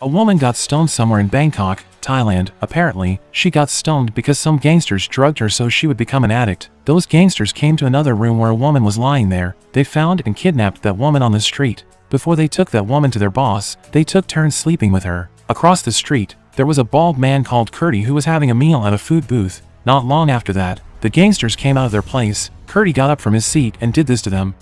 A woman got stoned somewhere in Bangkok, Thailand. Apparently, she got stoned because some gangsters drugged her so she would become an addict. Those gangsters came to another room where a woman was lying there. They found and kidnapped that woman on the street. Before they took that woman to their boss, they took turns sleeping with her. Across the street, there was a bald man called Kurti who was having a meal at a food booth. Not long after that, the gangsters came out of their place. Kurti got up from his seat and did this to them.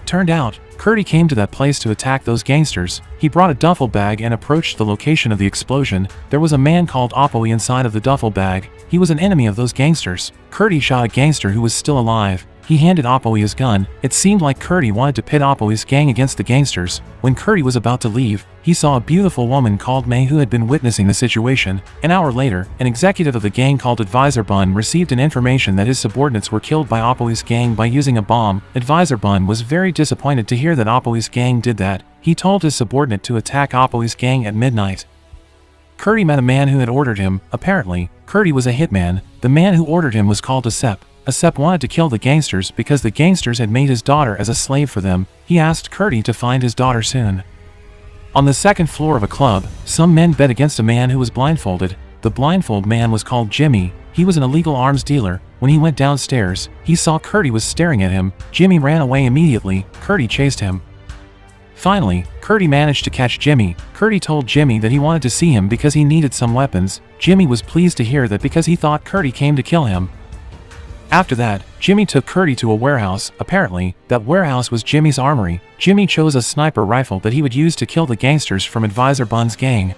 Turned out, Kurti came to that place to attack those gangsters. He brought a duffel bag and approached the location of the explosion. There was a man called Apoi inside of the duffel bag. He was an enemy of those gangsters. Kurti shot a gangster who was still alive. He handed Apoi his gun. It seemed like Kurti wanted to pit Apoi's gang against the gangsters. When Kurti was about to leave, he saw a beautiful woman called May who had been witnessing the situation. An hour later, an executive of the gang called Advisor Bun received an information that his subordinates were killed by Apoi's gang by using a bomb. Advisor Bun was very disappointed to hear that Apoi's gang did that. He told his subordinate to attack Apoi's gang at midnight. Kurti met a man who had ordered him. Apparently, Kurti was a hitman. The man who ordered him was called Asep. Asep wanted to kill the gangsters because the gangsters had made his daughter as a slave for them. He asked Kurti to find his daughter soon. On the second floor of a club, some men bet against a man who was blindfolded. The blindfold man was called Jimmy. He was an illegal arms dealer. When he went downstairs, he saw Kurti was staring at him. Jimmy ran away immediately. Kurti chased him. Finally, Kurti managed to catch Jimmy. Kurti told Jimmy that he wanted to see him because he needed some weapons. Jimmy was pleased to hear that because he thought Kurti came to kill him. After that, Jimmy took Kurti to a warehouse. Apparently, that warehouse was Jimmy's armory. Jimmy chose a sniper rifle that he would use to kill the gangsters from Advisor Bun's gang.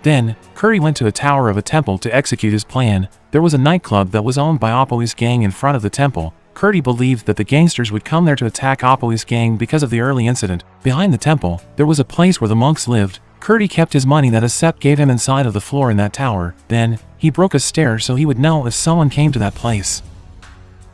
Then, Kurti went to a tower of a temple to execute his plan. There was a nightclub that was owned by Apoi's gang in front of the temple. Kurti believed that the gangsters would come there to attack Apoi's gang because of the early incident. Behind the temple, there was a place where the monks lived. Kurti kept his money that Asep gave him inside of the floor in that tower. Then, he broke a stair so he would know if someone came to that place.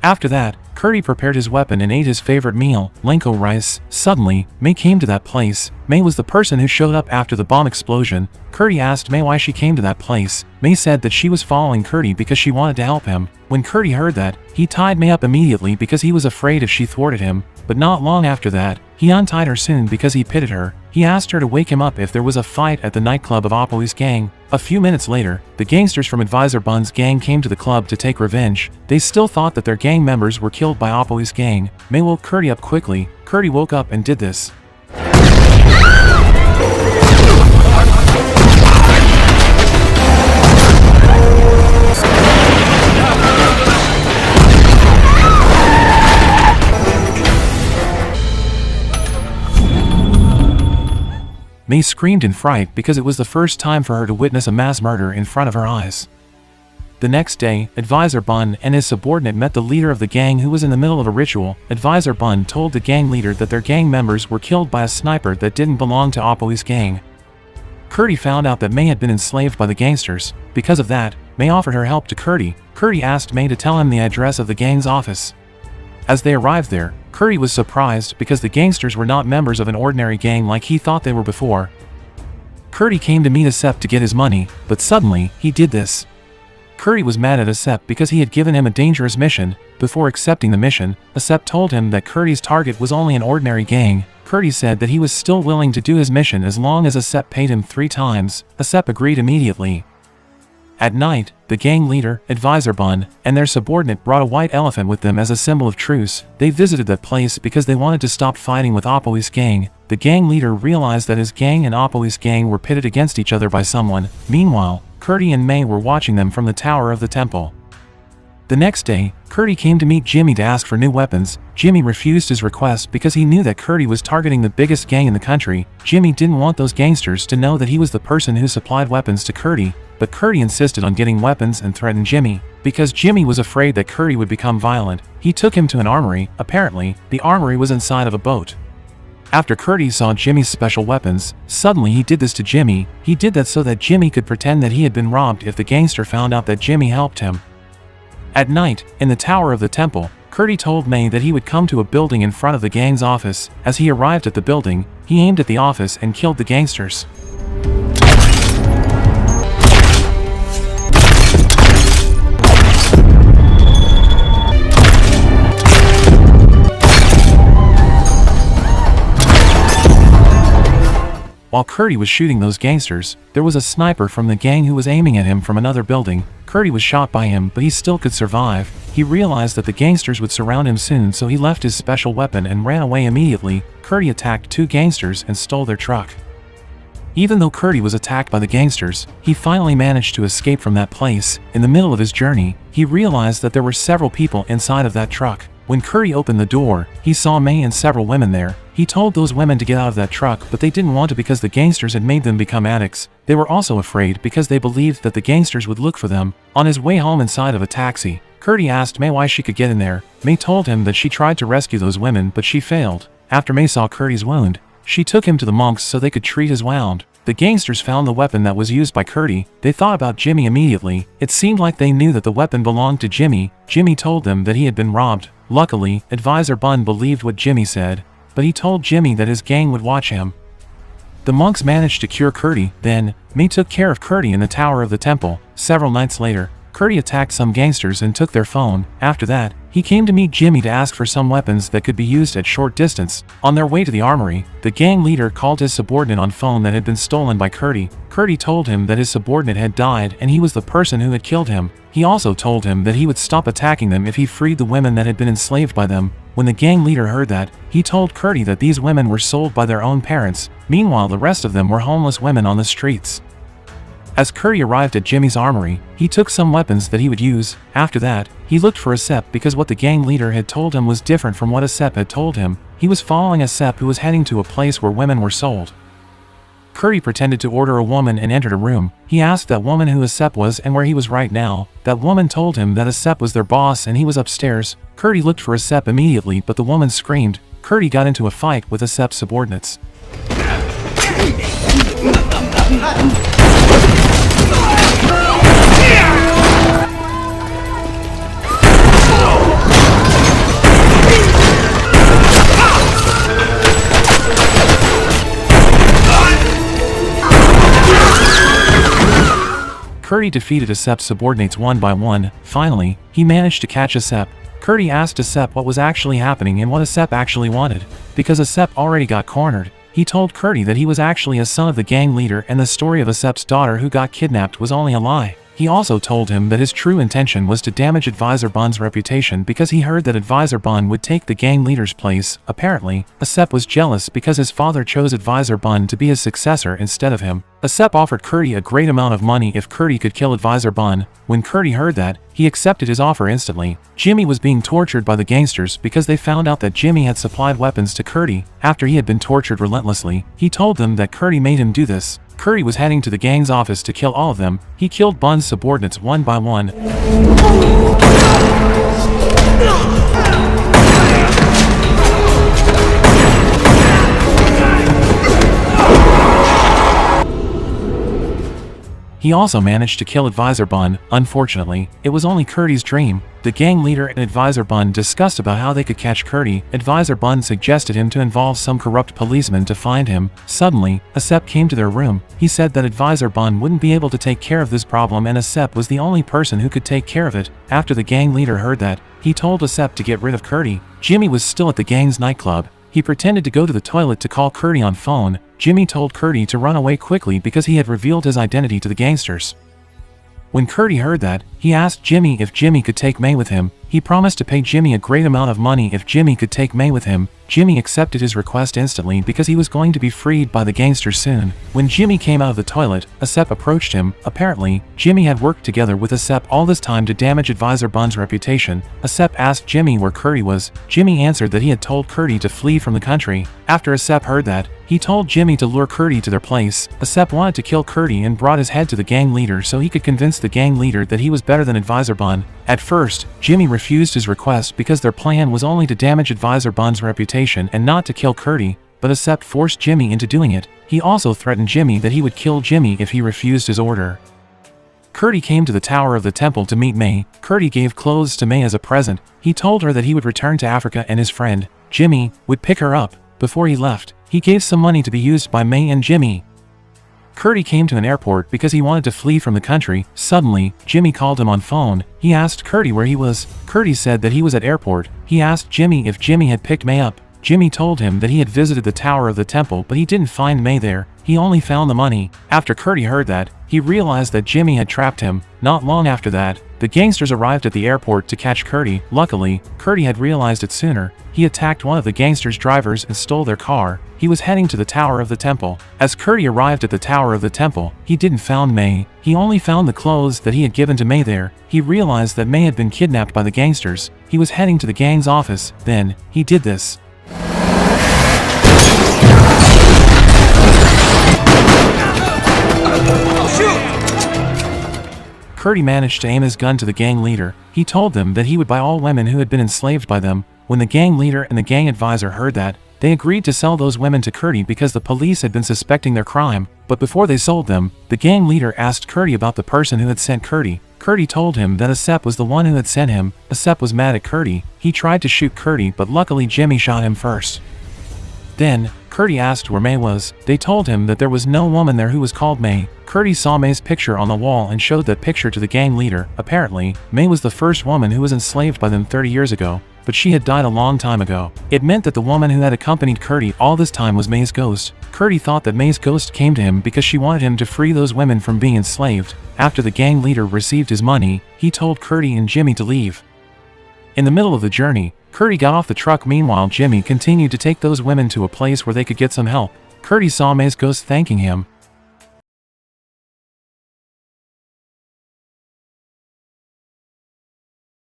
After that, Kurti prepared his weapon and ate his favorite meal, lenko rice. Suddenly, May came to that place. May was the person who showed up after the bomb explosion. Kurti asked May why she came to that place. May said that she was following Kurti because she wanted to help him. When Kurti heard that, he tied May up immediately because he was afraid if she thwarted him. But not long after that, he untied her soon because he pitted her. He asked her to wake him up if there was a fight at the nightclub of Apoi's gang. A few minutes later, the gangsters from Advisor Bun's gang came to the club to take revenge. They still thought that their gang members were killed by Apoi's gang. May woke Kurti up quickly. Kurti woke up and did this. May screamed in fright because it was the first time for her to witness a mass murder in front of her eyes. The next day, Advisor Bun and his subordinate met the leader of the gang who was in the middle of a ritual. Advisor Bun told the gang leader that their gang members were killed by a sniper that didn't belong to Apoi's gang. Kurti found out that May had been enslaved by the gangsters. Because of that, May offered her help to Kurti. Kurti asked May to tell him the address of the gang's office. As they arrived there, Kurti was surprised because the gangsters were not members of an ordinary gang like he thought they were before. Kurti came to meet Asep to get his money, but suddenly, he did this. Kurti was mad at Asep because he had given him a dangerous mission. Before accepting the mission, Asep told him that Kurti's target was only an ordinary gang. Kurti said that he was still willing to do his mission as long as Asep paid him 3 times. Asep agreed immediately. At night, the gang leader, Advisor Bun, and their subordinate brought a white elephant with them as a symbol of truce. They visited that place because they wanted to stop fighting with Apoi's gang. The gang leader realized that his gang and Apoi's gang were pitted against each other by someone. Meanwhile, Kurti and May were watching them from the tower of the temple. The next day, Kurti came to meet Jimmy to ask for new weapons. Jimmy refused his request because he knew that Kurti was targeting the biggest gang in the country. Jimmy didn't want those gangsters to know that he was the person who supplied weapons to Kurti, but Kurti insisted on getting weapons and threatened Jimmy. Because Jimmy was afraid that Kurti would become violent, he took him to an armory. Apparently, the armory was inside of a boat. After Kurti saw Jimmy's special weapons, suddenly he did this to Jimmy. He did that so that Jimmy could pretend that he had been robbed if the gangster found out that Jimmy helped him. At night, in the tower of the temple, Kurti told May that he would come to a building in front of the gang's office. As he arrived at the building, he aimed at the office and killed the gangsters. While Curdy was shooting those gangsters, there was a sniper from the gang who was aiming at him from another building. Curdy was shot by him, but he still could survive. He realized that the gangsters would surround him soon, so he left his special weapon and ran away immediately. Curdy attacked 2 gangsters and stole their truck. Even though Curdy was attacked by the gangsters, he finally managed to escape from that place. In the middle of his journey, he realized that there were several people inside of that truck. When Curdy opened the door, he saw May and several women there. He told those women to get out of that truck, but they didn't want to because the gangsters had made them become addicts. They were also afraid because they believed that the gangsters would look for them. On his way home inside of a taxi, Curdy asked May why she could get in there. May told him that she tried to rescue those women, but she failed. After May saw Curdy's wound, she took him to the monks so they could treat his wound. The gangsters found the weapon that was used by Curdy. They thought about Jimmy immediately. It seemed like they knew that the weapon belonged to Jimmy. Jimmy told them that he had been robbed. Luckily, Advisor Bun believed what Jimmy said, but he told Jimmy that his gang would watch him. The monks managed to cure Curdy. Then, May took care of Curdy in the tower of the temple. Several nights later, Curdy attacked some gangsters and took their phone. After that, he came to meet Jimmy to ask for some weapons that could be used at short distance. On their way to the armory, the gang leader called his subordinate on phone that had been stolen by Curdy. Curdy told him that his subordinate had died and he was the person who had killed him. He also told him that he would stop attacking them if he freed the women that had been enslaved by them. When the gang leader heard that, he told Curdy that these women were sold by their own parents. Meanwhile, the rest of them were homeless women on the streets. As Curdy arrived at Jimmy's armory, he took some weapons that he would use. After that, he looked for Asep because what the gang leader had told him was different from what Asep had told him. He was following Asep, who was heading to a place where women were sold. Curdy pretended to order a woman and entered a room. He asked that woman who Asep was and where he was right now. That woman told him that Asep was their boss and he was upstairs. Curdy looked for Asep immediately, but the woman screamed. Curdy got into a fight with Asep's subordinates. Curdy defeated Asep's subordinates one by one. Finally, he managed to catch Asep. Curdy asked Asep what was actually happening and what Asep actually wanted. Because Asep already got cornered, he told Curdy that he was actually a son of the gang leader and the story of Asep's daughter who got kidnapped was only a lie. He also told him that his true intention was to damage Advisor Bun's reputation because he heard that Advisor Bun would take the gang leader's place. Apparently, Asep was jealous because his father chose Advisor Bun to be his successor instead of him. Asep offered Curdy a great amount of money if Curdy could kill Advisor Bun. When Curdy heard that, he accepted his offer instantly. Jimmy was being tortured by the gangsters because they found out that Jimmy had supplied weapons to Curdy. After he had been tortured relentlessly, he told them that Curdy made him do this. Curdy was heading to the gang's office to kill all of them. He killed Bun's subordinates one by one. He also managed to kill Advisor Bun. Unfortunately, it was only Curdy's dream. The gang leader and Advisor Bun discussed about how they could catch Curdy. Advisor Bun suggested him to involve some corrupt policeman to find him. Suddenly, Asep came to their room. He said that Advisor Bun wouldn't be able to take care of this problem and Asep was the only person who could take care of it. After the gang leader heard that, he told Asep to get rid of Curdy. Jimmy was still at the gang's nightclub. He pretended to go to the toilet to call Curdy on phone. Jimmy told Curdy to run away quickly because he had revealed his identity to the gangsters. When Curdy heard that, he asked Jimmy if Jimmy could take May with him. He promised to pay Jimmy a great amount of money if Jimmy could take May with him. Jimmy accepted his request instantly because he was going to be freed by the gangsters soon. When Jimmy came out of the toilet, Asep approached him. Apparently, Jimmy had worked together with Asep all this time to damage Advisor Bun's reputation. Asep asked Jimmy where Curdy was. Jimmy answered that he had told Curdy to flee from the country. After Asep heard that, he told Jimmy to lure Curdy to their place. Asep wanted to kill Curdy and brought his head to the gang leader so he could convince the gang leader that he was better than Advisor Bun. At first, Jimmy refused his request because their plan was only to damage Advisor Bun's reputation and not to kill Curdy, but Asep forced Jimmy into doing it. He also threatened Jimmy that he would kill Jimmy if he refused his order. Curdy came to the tower of the temple to meet May. Curdy gave clothes to May as a present. He told her that he would return to Africa and his friend, Jimmy, would pick her up. Before he left, he gave some money to be used by May and Jimmy. Curdy came to an airport because he wanted to flee from the country. Suddenly, Jimmy called him on phone. He asked Curdy where he was. Curdy said that he was at airport. He asked Jimmy if Jimmy had picked May up. Jimmy told him that he had visited the tower of the temple but he didn't find May there, he only found the money. After Curdy heard that, he realized that Jimmy had trapped him. Not long after that, the gangsters arrived at the airport to catch Curdy. Luckily, Curdy had realized it sooner. He attacked one of the gangsters' drivers and stole their car. He was heading to the tower of the temple. As Curdy arrived at the tower of the temple, he didn't found May. He only found the clothes that he had given to May there. He realized that May had been kidnapped by the gangsters. He was heading to the gang's office. Then, he did this. Curdy managed to aim his gun to the gang leader. He told them that he would buy all women who had been enslaved by them. When the gang leader and the gang advisor heard that, they agreed to sell those women to Curdy because the police had been suspecting their crime. But before they sold them, the gang leader asked Curdy about the person who had sent Curdy. Curdy told him that Asep was the one who had sent him. Asep was mad at Curdy. He tried to shoot Curdy, but luckily Jimmy shot him first. Then, Curdy asked where May was. They told him that there was no woman there who was called May. Curdy saw May's picture on the wall and showed that picture to the gang leader. Apparently, May was the first woman who was enslaved by them 30 years ago, but she had died a long time ago. It meant that the woman who had accompanied Curdy all this time was May's ghost. Curdy thought that May's ghost came to him because she wanted him to free those women from being enslaved. After the gang leader received his money, he told Curdy and Jimmy to leave. In the middle of the journey, Curdy got off the truck. Meanwhile, Jimmy continued to take those women to a place where they could get some help. Curdy saw May's ghost thanking him.